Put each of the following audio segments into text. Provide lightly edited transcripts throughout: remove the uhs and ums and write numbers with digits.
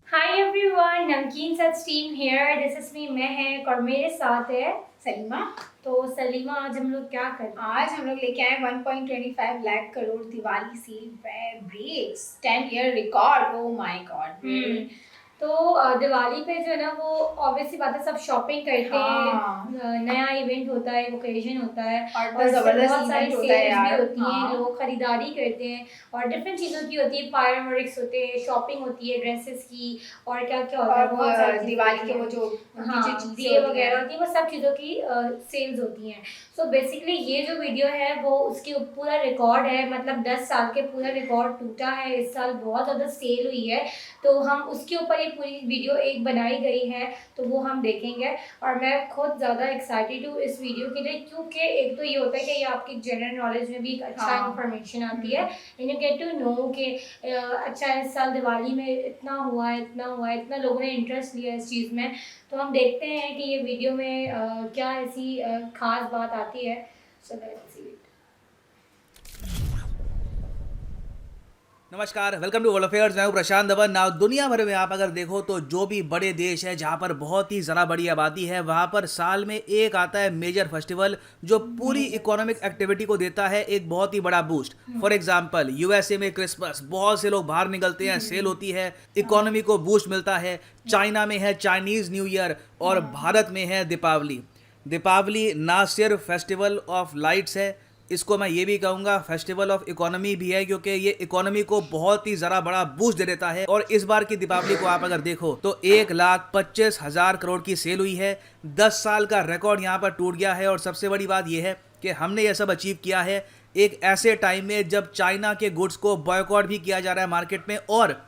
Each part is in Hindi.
Hi everyone, Namkeen Sach team here. This is me Mahak और मेरे साथ है सलीमा। तो सलीमा, आज हम लोग क्या कर रहे हैं? आज हम लोग लेके आए 1.25 lakh crore Diwali sale breaks 10 year record. Oh my God. तो दिवाली पे जो है ना, वो ऑब्वियसली बात है, सब शॉपिंग करते हैं। नया इवेंट होता है, ओकेजन होता है और बहुत सारी सेल्स भी होती हैं। लोग खरीदारी करते हैं और डिफरेंट चीज़ों की होती है, फायरवर्क्स होते हैं, शॉपिंग होती है ड्रेसेस की और क्या क्या होता है, बहुत सारी दिवाली के वो जो दिए वगैरह होती है, वो सब चीज़ों की सेल्स होती हैं। सो बेसिकली ये जो वीडियो है वो उसके पूरा रिकॉर्ड है, मतलब 10 साल के पूरा रिकॉर्ड टूटा है। इस साल बहुत ज़्यादा सेल हुई है, तो हम उसके ऊपर पूरी वीडियो एक बनाई गई है, तो वो हम देखेंगे। और मैं खुद ज़्यादा एक्साइटेड हूँ इस वीडियो के लिए, क्योंकि एक तो ये होता है कि ये आपकी जनरल नॉलेज में भी एक अच्छा इंफॉर्मेशन आती है, and you get to know कि अच्छा इस साल दिवाली में इतना हुआ है, इतना लोगों ने इंटरेस्ट लिया इस चीज़ में। तो हम देखते हैं कि ये वीडियो में क्या ऐसी ख़ास बात आती है। So let's see it. नमस्कार, वेलकम टू वर्ल्ड अफेयर्स। मैं हूं प्रशांत धवन। नाउ दुनिया भर में आप अगर देखो तो जो भी बड़े देश है जहां पर बहुत ही ज़रा बड़ी आबादी है, वहां पर साल में एक आता है मेजर फेस्टिवल जो पूरी इकोनॉमिक एक्टिविटी को देता है एक बहुत ही बड़ा बूस्ट। फॉर एग्जांपल यूएसए में क्रिसमस, बहुत से लोग बाहर निकलते हैं, सेल होती है, इकोनॉमी को बूस्ट मिलता है। चाइना में है चाइनीज न्यू ईयर और भारत में है दीपावली। दीपावली ना सिर्फ फेस्टिवल ऑफ लाइट्स है, इसको मैं ये भी कहूँगा फेस्टिवल ऑफ इकोनॉमी भी है, क्योंकि ये इकोनॉमी को बहुत ही ज़रा बड़ा बूस्ट दे देता है। और इस बार की दीपावली को आप अगर देखो तो 1,25,000 करोड़ की सेल हुई है। 10 साल का रिकॉर्ड यहाँ पर टूट गया है। और सबसे बड़ी बात यह है कि हमने यह सब अचीव किया है एक ऐसे टाइम में जब चाइना के गुड्स को बॉयकॉट भी किया जा रहा है मार्केट में, और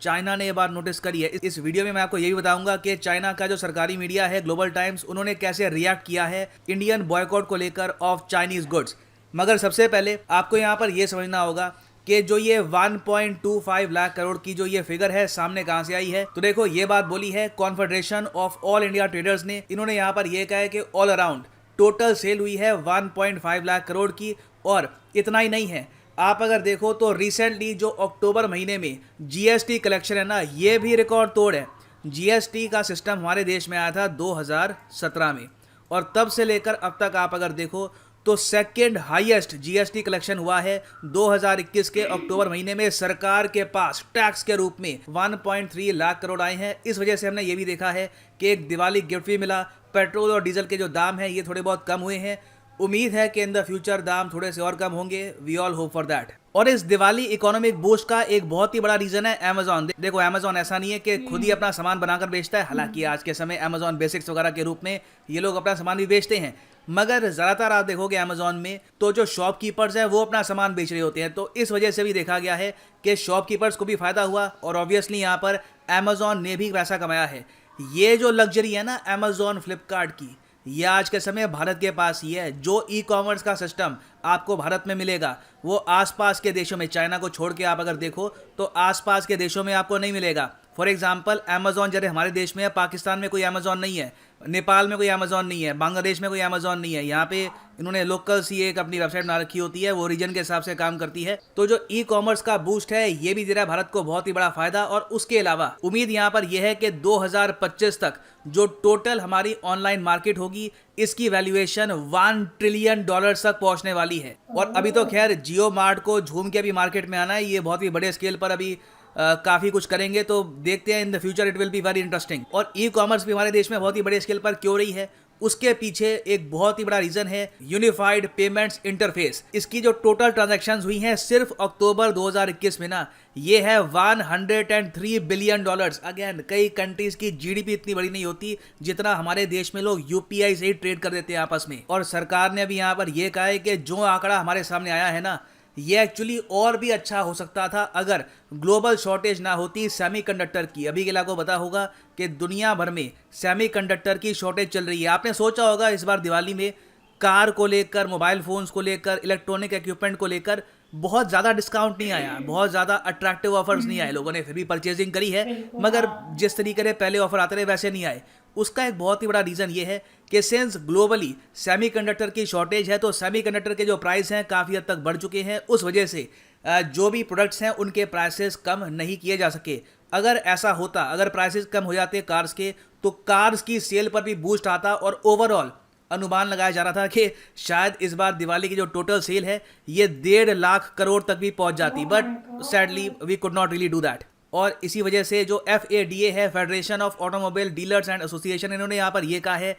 चाइना ने ये बात नोटिस करी है। इस वीडियो में मैं आपको ये भी बताऊंगा कि चाइना का जो सरकारी मीडिया है ग्लोबल टाइम्स, उन्होंने कैसे रिएक्ट किया है इंडियन बॉयकॉट को लेकर ऑफ चाइनीज गुड्स। मगर सबसे पहले आपको यहाँ पर यह समझना होगा कि जो ये 1.25 लाख करोड़ की जो ये फिगर है सामने कहाँ से आई है। तो देखो, ये बात बोली है confederation of all India traders ने। इन्होंने यहाँ पर यह कहा है कि ऑल अराउंड टोटल सेल हुई है 1.5 लाख करोड़ की। और इतना ही नहीं है, आप अगर देखो तो रिसेंटली जो अक्टूबर महीने में जीएसटी कलेक्शन है ना, ये भी रिकॉर्ड तोड़ है। जीएसटी का सिस्टम हमारे देश में आया था 2017 में, और तब से लेकर अब तक आप अगर देखो तो सेकेंड हाईएस्ट जीएसटी कलेक्शन हुआ है 2021 के अक्टूबर महीने में। सरकार के पास टैक्स के रूप में 1.3 लाख करोड़ आए हैं। इस वजह से हमने ये भी देखा है कि एक दिवाली गिफ्ट भी मिला। पेट्रोल और डीजल के जो दाम हैं ये थोड़े बहुत कम हुए हैं। उम्मीद है कि इन द फ्यूचर दाम थोड़े से और कम होंगे। We all hope for that. और इस दिवाली इकोनॉमिक बूस्ट का एक बहुत ही बड़ा रीजन है अमेजॉन। देखो, अमेजॉन ऐसा नहीं है कि खुद ही अपना सामान बनाकर बेचता है, हालांकि आज के समय अमेजॉन बेसिक्स वगैरह के रूप में ये लोग अपना सामान भी बेचते हैं, मगर ज़्यादातर आप देखोगे अमेजॉन में तो जो शॉपकीपर्स हैं वो अपना सामान बेच रहे होते हैं। तो इस वजह से भी देखा गया है कि शॉपकीपर्स को भी फायदा हुआ और ऑब्वियसली यहाँ पर अमेजॉन ने भी पैसा कमाया है। ये जो लग्जरी है ना अमेजॉन फ्लिपकार्ट की, ये आज के समय भारत के पास ही है। जो ई कॉमर्स का सिस्टम आपको भारत में मिलेगा वो आसपास के देशों में, चाइना को छोड़ के आप अगर देखो तो आसपास के देशों में आपको नहीं मिलेगा। फॉर एग्जांपल अमेजॉन जैसे हमारे देश में है, पाकिस्तान में कोई अमेजॉन नहीं है, नेपाल में कोई अमेजॉन नहीं है, बांग्लादेश में कोई अमेजॉन नहीं है। यहाँ पे इन्होंने लोकल सी एक अपनी वेबसाइट बना रखी होती है, वो रीजन के हिसाब से काम करती है। तो जो ई कॉमर्स का बूस्ट है ये भी दे रहा है भारत को बहुत ही बड़ा फायदा। और उसके अलावा उम्मीद यहाँ पर यह है कि 2025 तक जो टोटल हमारी ऑनलाइन मार्केट होगी इसकी वैल्यूएशन $1 ट्रिलियन तक पहुंचने वाली है। और अभी तो खैर जियो मार्ट को झूम के अभी मार्केट में आना है, ये बहुत ही बड़े स्केल पर अभी काफ़ी कुछ करेंगे। तो देखते हैं, in the future it will be very interesting. और ई कॉमर्स भी हमारे देश में बहुत ही बड़े स्केल पर क्यों रही है, उसके पीछे एक बहुत ही बड़ा रीजन है यूनिफाइड पेमेंट्स इंटरफेस। इसकी जो टोटल ट्रांजैक्शंस हुई हैं सिर्फ अक्टूबर 2021 में ना, ये है $103 बिलियन। अगेन, कई कंट्रीज की जीडीपी इतनी बड़ी नहीं होती जितना हमारे देश में लोग यूपीआई से ही ट्रेड कर देते हैं आपस में। और सरकार ने अभी यहाँ पर यह कहा है कि जो आंकड़ा हमारे सामने आया है ना, ये एक्चुअली और भी अच्छा हो सकता था अगर ग्लोबल शॉर्टेज ना होती सेमीकंडक्टर की। अभी के आपको पता होगा कि दुनिया भर में सेमीकंडक्टर की शॉर्टेज चल रही है। आपने सोचा होगा इस बार दिवाली में कार को लेकर, मोबाइल फोन्स को लेकर, इलेक्ट्रॉनिक इक्विपमेंट को लेकर बहुत ज़्यादा डिस्काउंट नहीं आया, बहुत ज़्यादा अट्रैक्टिव ऑफर्स नहीं आए, लोगों ने फिर भी परचेजिंग करी है, बिल्कुल, मगर हाँ। जिस तरीके से पहले ऑफर आते रहे वैसे नहीं आए। उसका एक बहुत ही बड़ा रीज़न ये है कि सिंस ग्लोबली सेमीकंडक्टर की शॉर्टेज है, तो सेमीकंडक्टर के जो प्राइस हैं काफ़ी हद तक बढ़ चुके हैं। उस वजह से जो भी प्रोडक्ट्स हैं उनके प्राइसेस कम नहीं किए जा सके। अगर ऐसा होता, अगर प्राइसेस कम हो जाते कार्स के, तो कार्स की सेल पर भी बूस्ट आता और ओवरऑल अनुमान लगाया जा रहा था कि शायद इस बार दिवाली की जो टोटल सेल है ये 1.5 लाख करोड़ तक भी पहुंच जाती, Oh but my God. Sadly we could not really do that. और इसी वजह से जो FADA है, federation of automobile dealers and association, इन्होंने यहाँ पर ये कहा है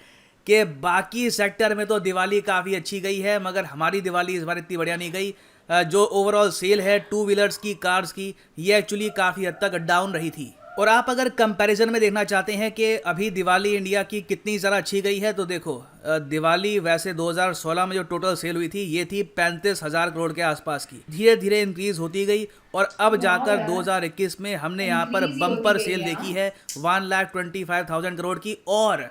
कि बाकी सेक्टर में तो दिवाली काफ़ी अच्छी गई है, मगर हमारी दिवाली इस बार इतनी बढ़िया नहीं गई। जो ओवरऑल सेल है टू व्हीलर्स की, कार्स की, ये एक्चुअली काफ़ी हद तक डाउन रही थी। और आप अगर कंपैरिजन में देखना चाहते हैं कि अभी दिवाली इंडिया की कितनी ज़्यादा अच्छी गई है, तो देखो दिवाली वैसे 2016 में जो टोटल सेल हुई थी ये थी 35,000 करोड़ के आसपास की, धीरे धीरे इंक्रीज होती गई और अब जाकर यार। 2021 में हमने यहाँ पर Increase ही होती बम्पर गई सेल है, देखी है 1,25,000 करोड़ की। और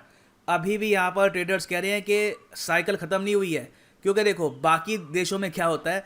अभी भी यहाँ पर ट्रेडर्स कह रहे हैं कि साइकिल ख़त्म नहीं हुई है, क्योंकि देखो बाकी देशों में क्या होता है,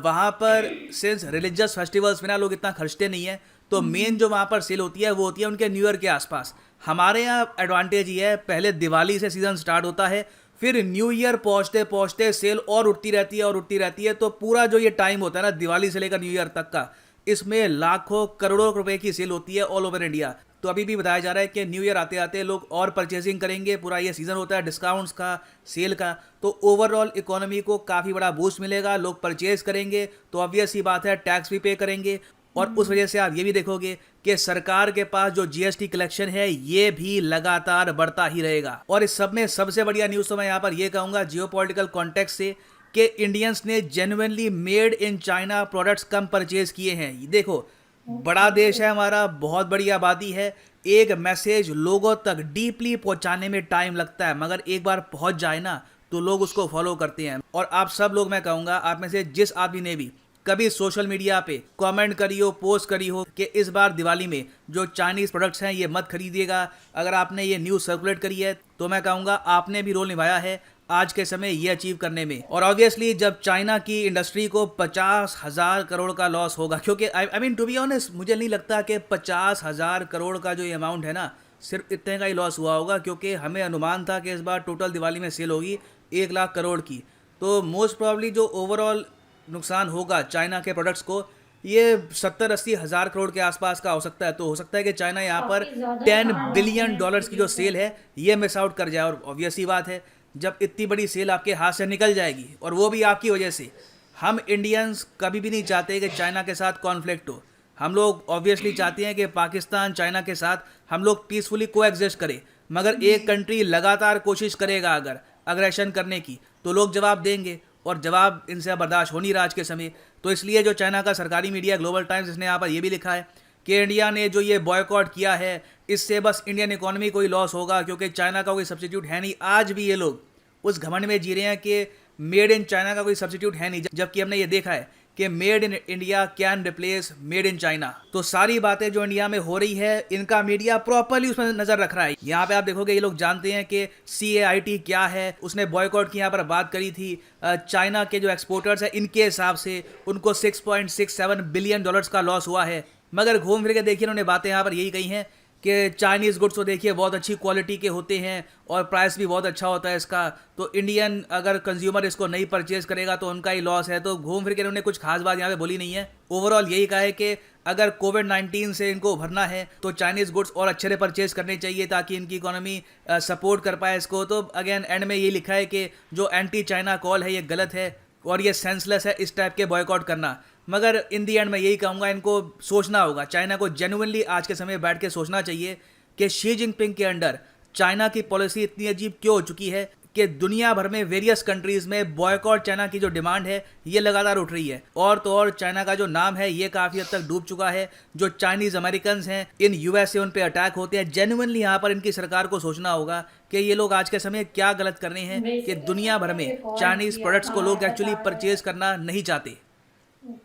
वहाँ पर सिंस रिलीजियस फेस्टिवल्स में ना लोग इतना खर्चते नहीं है, तो मेन जो वहाँ पर सेल होती है वो होती है उनके न्यू ईयर के आसपास। हमारे यहाँ एडवांटेज ये है, पहले दिवाली से सीज़न स्टार्ट होता है, फिर न्यू ईयर पहुँचते पहुँचते सेल और उठती रहती है और उठती रहती है। तो पूरा जो ये टाइम होता है ना दिवाली से लेकर न्यू ईयर तक का, इसमें लाखों करोड़ों रुपए की सेल होती है ऑल ओवर इंडिया। तो अभी भी बताया जा रहा है कि न्यू ईयर आते आते लोग और परचेजिंग करेंगे, पूरा ये सीज़न होता है डिस्काउंट्स का, सेल का, तो ओवरऑल इकोनॉमी को काफ़ी बड़ा बूस्ट मिलेगा, लोग परचेज करेंगे तो ऑब्वियस ही बात है टैक्स भी पे करेंगे। और उस वजह से आप ये भी देखोगे कि सरकार के पास जो GST कलेक्शन है ये भी लगातार बढ़ता ही रहेगा। और इस सब में सबसे बढ़िया न्यूज़ तो मैं यहाँ पर ये कहूँगा जियोपॉलिटिकल कॉन्टेक्स्ट से, कि इंडियंस ने genuinely made in China products come purchase किए हैं। देखो बड़ा देश है हमारा, बहुत बड़ी आबादी है, एक मैसेज लोगों तक डीपली पहुंचाने में टाइम लगता है, मगर एक बार पहुंच जाए ना तो लोग उसको फॉलो करते हैं। और आप सब लोग, मैं कहूँगा आप में से जिस आदमी ने भी कभी सोशल मीडिया पे कमेंट करी हो, पोस्ट करी हो कि इस बार दिवाली में जो चाइनीज़ प्रोडक्ट्स हैं ये मत खरीदिएगा, अगर आपने ये न्यूज़ सर्कुलेट करी है तो मैं कहूँगा आपने भी रोल निभाया है आज के समय ये अचीव करने में। और ऑब्वियसली जब चाइना की इंडस्ट्री को 50,000 करोड़ का लॉस होगा, क्योंकि I mean to be honest मुझे नहीं लगता कि 50,000 करोड़ का जो ये अमाउंट है ना सिर्फ इतने का ही लॉस हुआ होगा, क्योंकि हमें अनुमान था कि इस बार टोटल दिवाली में सेल होगी 1 लाख करोड़ की। तो मोस्ट प्रॉब्ली जो ओवरऑल नुकसान होगा चाइना के प्रोडक्ट्स को ये 70-80 हज़ार करोड़ के आसपास का हो सकता है। तो हो सकता है कि चाइना यहाँ पर काफी ज्यादा 10 हाँ, बिलियन हाँ, डॉलर्स की जो सेल है ये मिस आउट कर जाए। और ऑब्वियस ही बात है जब इतनी बड़ी सेल आपके हाथ से निकल जाएगी और वो भी आपकी वजह से, हम इंडियंस कभी भी नहीं चाहते कि चाइना के साथ कॉन्फ्लिक्ट हो। हम लोग ऑब्वियसली चाहते हैं कि पाकिस्तान चाइना के साथ हम लोग पीसफुली को एग्जिस्ट करें, मगर एक कंट्री लगातार कोशिश करेगा अगर अग्रेशन करने की तो लोग जवाब देंगे, और जवाब इनसे बर्दाश्त हो नहीं रहा आज के समय। तो इसलिए जो चाइना का सरकारी मीडिया ग्लोबल टाइम्स, इसने यहाँ पर ये भी लिखा है कि इंडिया ने जो ये बॉयकॉट किया है इससे बस इंडियन इकोनॉमी को ही लॉस होगा, क्योंकि चाइना का कोई सब्सिट्यूट है नहीं। आज भी ये लोग उस घमंड में जी रहे हैं कि मेड इन चाइना का कोई सब्सिट्यूट है नहीं, जबकि हमने ये देखा है कि made in India can replace made in China. तो सारी बातें जो इंडिया में हो रही है इनका मीडिया प्रॉपरली उसमें नजर रख रहा है। यहाँ पे आप देखोगे ये लोग जानते हैं कि CAIT क्या है, उसने बॉयकॉट की यहाँ पर बात करी थी। चाइना के जो एक्सपोर्टर्स हैं इनके हिसाब से उनको $6.67 बिलियन का लॉस हुआ है, मगर घूम फिर के देखिए उन्होंने बातें यहाँ पर यही कही हैं कि चाइनीज़ गुड्स को देखिए बहुत अच्छी क्वालिटी के होते हैं और प्राइस भी बहुत अच्छा होता है इसका, तो इंडियन अगर कंज्यूमर इसको नहीं परचेज करेगा तो उनका ही लॉस है। तो घूम फिर के उन्होंने कुछ खास बात यहाँ पे बोली नहीं है। ओवरऑल यही कहा है कि अगर कोविड-19 से इनको उभरना है तो चाइनीज़ गुड्स और अच्छे से परचेज करने चाहिए ताकि इनकी इकोनॉमी सपोर्ट कर पाए इसको। तो अगेन एंड में ये लिखा है कि जो एंटी चाइना कॉल है ये गलत है और ये सेंसलेस है इस टाइप के बॉयकॉट करना। मगर इन दी एंड मैं यही कहूँगा इनको सोचना होगा, चाइना को जेन्युइनली आज के समय बैठ के सोचना चाहिए कि शी जिनपिंग के अंडर चाइना की पॉलिसी इतनी अजीब क्यों हो चुकी है कि दुनिया भर में वेरियस कंट्रीज में बॉयकॉट चाइना की जो डिमांड है ये लगातार उठ रही है। और तो और चाइना का जो नाम है ये काफ़ी हद तक डूब चुका है। जो चाइनीज़ अमेरिकन हैं इन USA उन पे अटैक होते हैं। जेन्युइनली यहाँ पर इनकी सरकार को सोचना होगा कि ये लोग आज के समय क्या गलत कर रहे हैं कि दुनिया भर में चाइनीज़ प्रोडक्ट्स को लोग एक्चुअली परचेज करना नहीं चाहते।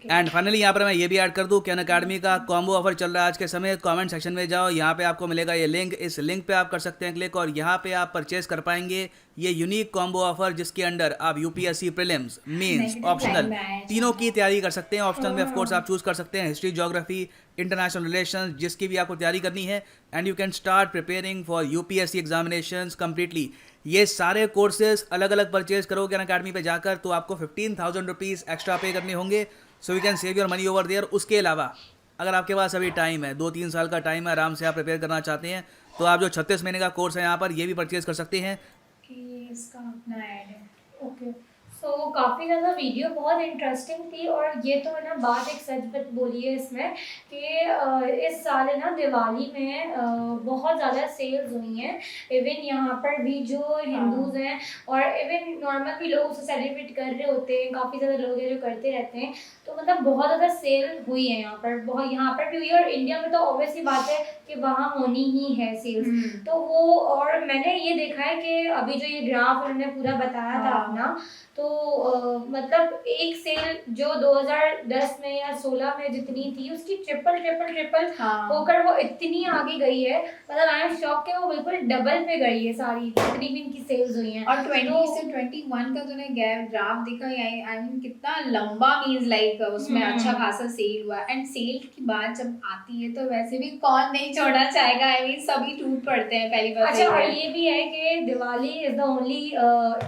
एंड फाइनली यहाँ पर मैं ये भी ऐड कर दूँ कि अनअकैडमी का कॉम्बो ऑफर चल रहा है आज के समय। कमेंट सेक्शन में जाओ, यहाँ पे आपको मिलेगा ये लिंक, इस लिंक पे आप कर सकते हैं क्लिक और यहाँ पे आप परचेज कर पाएंगे ये यूनिक कॉम्बो ऑफर जिसके अंडर आप UPSC prelims, mains, Negative optional line में आया है। तीनों की तैयारी कर सकते हैं। ऑप्शनल में ऑफ कोर्स आप चूज कर सकते हैं हिस्ट्री, ज्योग्राफी, इंटरनेशनल रिलेशंस, जिसकी भी आपको तैयारी करनी है, and you can start preparing for UPSC examinations completely. ये सारे कोर्सेज अलग अलग परचेज करोगे अकेडमी पे जाकर तो आपको 15,000 रुपीज़ एक्स्ट्रा पे करने होंगे, so you can save your money over there. उसके अलावा अगर आपके पास अभी टाइम है, 2-3 साल का टाइम है, आराम से आप प्रिपेयर करना चाहते हैं, तो आप जो 36 महीने का कोर्स है यहाँ पर ये भी परचेज कर सकते हैं। कि इसका अपना ऐड है। ओके, सो काफ़ी ज़्यादा वीडियो बहुत इंटरेस्टिंग थी। और ये तो है ना, बात एक सच बात बोली है इसमें कि इस साल है ना दिवाली में बहुत ज़्यादा सेल्स हुई हैं। इवन यहाँ पर भी जो हिंदूज़ हैं और इवन नॉर्मल भी लोग उसे सेलिब्रेट कर रहे होते हैं, काफ़ी ज़्यादा लोग हैं जो करते रहते हैं। तो मतलब बहुत ज़्यादा सेल हुई है यहाँ पर, बहुत यहाँ पर भी हुई है। और इंडिया में तो ऑब्वियसली बात है कि वहाँ होनी ही है सेल्स। तो वो, और मैंने ये देखा है कि अभी जो ये ग्राफ उन्होंने पूरा बताया था हाँ। अपना, तो मतलब एक सेल जो 2010 में या 16 में जितनी थी उसकी ट्रिपल हाँ। होकर वो इतनी आगे गई है। मतलब आई एम शॉक कि वो बिल्कुल डबल पे गई है सारी जितनी भी इनकी सेल्स हुई हैं। और 20 तो- से 21 का तूने ग्राफ देखा, आई मीन कितना लंबा, मींस लाइक उसमें अच्छा खासा सेल हुआ। एंड सेल की बात जब आती है तो वैसे भी कौन नहीं छोड़ना चाहेगा, आई मीन सभी टूट पड़ते हैं पहली बार। अच्छा, और ये भी है कि Diwali is the only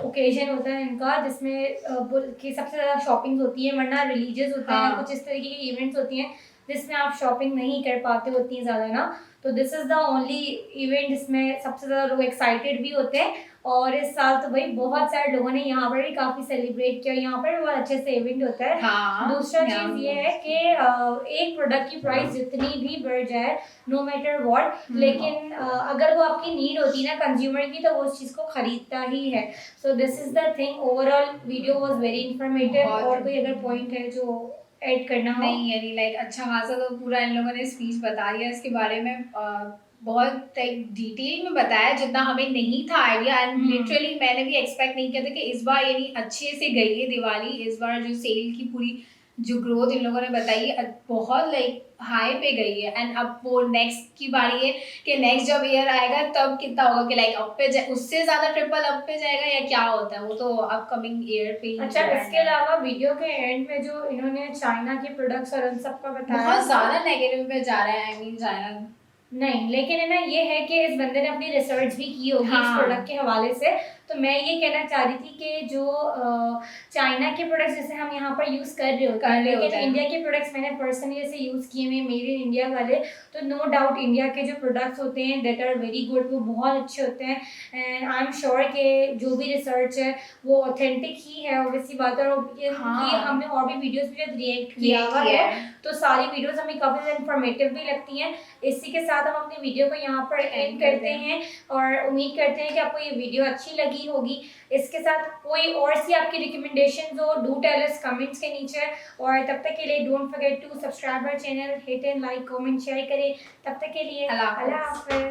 occasion होता है इनका जिसमें कि सबसे ज़्यादा शॉपिंग होती है, वरना रिलीजियस होते हैं, हाँ। कुछ इस तरीके के इवेंट्स होती हैं जिसमें आप शॉपिंग नहीं कर पाते होती हैं ज़्यादा ना। तो this is the only event जिसमें सबसे ज़्यादा लोग एक्साइटेड भी होते हैं। और इस साल तो भाई बहुत सारे लोगों ने यहाँ पर भी काफ़ी सेलिब्रेट किया, यहाँ पर भी बहुत अच्छे से इवेंट होता है। हाँ। दूसरा चीज़ ये है कि एक प्रोडक्ट की प्राइस जितनी भी बढ़ जाए, नो मैटर व्हाट, लेकिन अगर वो आपकी नीड होती है ना कंज्यूमर की, तो वो उस चीज़ को खरीदता ही है। So this is the thing. Overall video was very informative. बहुत। और कोई अगर पॉइंट है जो ऐड करना हो? नहीं, यानी लाइक अच्छा खासा तो पूरा इन लोगों ने स्पीच बता दिया इसके बारे में। बहुत लाइक डिटेल में बताया जितना हमें नहीं था आइडिया। एंड लिटरली मैंने भी एक्सपेक्ट नहीं किया था कि इस बार यानी अच्छे से गई है दिवाली। इस बार जो सेल की पूरी जो ग्रोथ इन लोगों ने बताई है बहुत लाइक हाई पे गई है। एंड अब वो नेक्स्ट की बारी है कि नेक्स्ट जब ईयर आएगा तब कितना होगा कि लाइक अप पे उससे ज़्यादा ट्रिपल अप पे जाएगा या क्या होता है, वो तो अपकमिंग ईयर पे ही। अच्छा, इसके अलावा वीडियो के एंड में जो इन्होंने चाइना के प्रोडक्ट्स और उन सब का बताया, बहुत ज़्यादा नेगेटिव पे जा रहा है। आई मीन चाइना नहीं, लेकिन है ना ये है कि इस बंदे ने अपनी रिसर्च भी की होगी इस हाँ। प्रोडक्ट के हवाले से। तो मैं ये कहना चाह रही थी कि जो चाइना के प्रोडक्ट्स जैसे हम यहाँ पर यूज़ कर रहे होते हैं, लेकिन इंडिया के प्रोडक्ट्स मैंने पर्सनली जैसे यूज़ किए हुए मेड इन इंडिया वाले, तो नो डाउट इंडिया के जो प्रोडक्ट्स होते हैं दैट आर वेरी गुड, वो बहुत अच्छे होते हैं। एंड आई एम श्योर कि जो भी रिसर्च है वो ऑथेंटिक ही है, ऑब्वियसली बात है। और ये हमने और भी वीडियोज़ पे जब रिएक्ट किया हुआ है तो सारी वीडियोज़ हमें काफ़ी ज़्यादा इन्फॉर्मेटिव भी लगती हैं। इसी के साथ हम अपनी वीडियो को यहाँ पर एंड करते हैं और उम्मीद करते हैं कि आपको ये वीडियो अच्छी लगी होगी। इसके साथ कोई और सी आपकी रिकमेंडेशन हो, डू टेल अस कमेंट्स के नीचे। और तब तक के लिए don't forget to subscribe our channel, hit and like, comment, share करें। तब तक के लिए अल्लाह हाफ़िज़। अल्लाह हाफ़िज़।